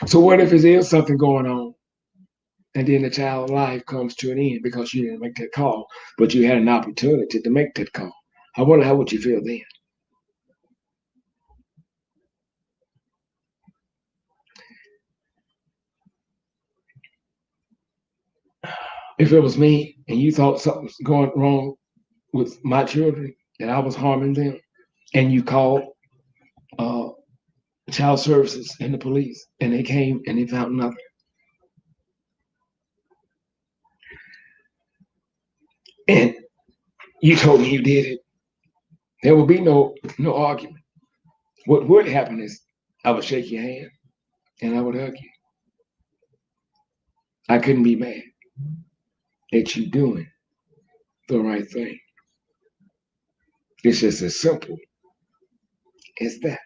So what if there is something going on And then the child's life comes to an end because you didn't make that call, but you had an opportunity to make that call. I wonder how would you feel then? If it was me and you thought something was going wrong with my children, that I was harming them, and you called uh, child services and the police, and they came and they found nothing. And you told me you did it. There would be no argument. What would happen is I would shake your hand and I would hug you. I couldn't be mad at you doing the right thing. It's just as simple as that.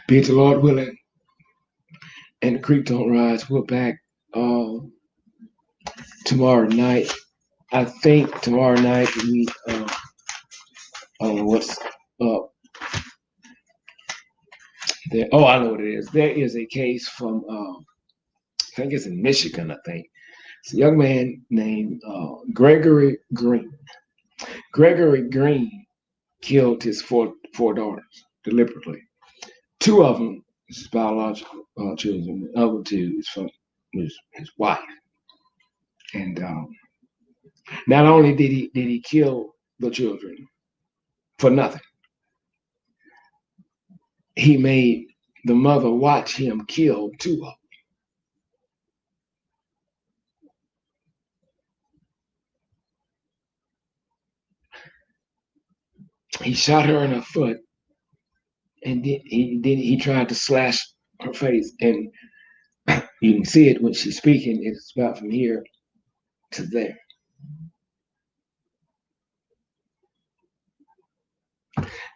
Be it the Lord willing and the creek don't rise. We're back tomorrow night. I think tomorrow night we I don't know what's up there. Oh, I know what it is. There is a case from I think it's in Michigan, I think. It's a young man named Gregory Green. Gregory Green killed his four daughters deliberately. Two of them is his biological children. The other two is from his wife. And not only did he kill the children for nothing, he made the mother watch him kill two of them. He shot her in her foot, and then he tried to slash her face. And you can see it when she's speaking. It's about from here to there.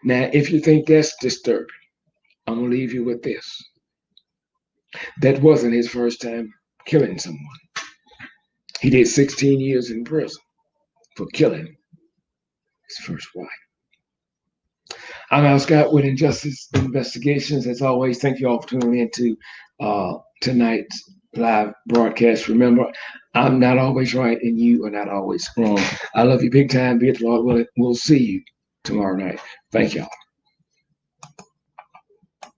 Now, if you think that's disturbing, I'm gonna leave you with this. That wasn't his first time killing someone. He did 16 years in prison for killing his first wife. I'm Al Scott with Injustice Investigations. As always, thank you all for tuning in to tonight's live broadcast. Remember, I'm not always right and you are not always wrong. I love you big time. Be it the Lord willing. We'll see you tomorrow night. Thank y'all.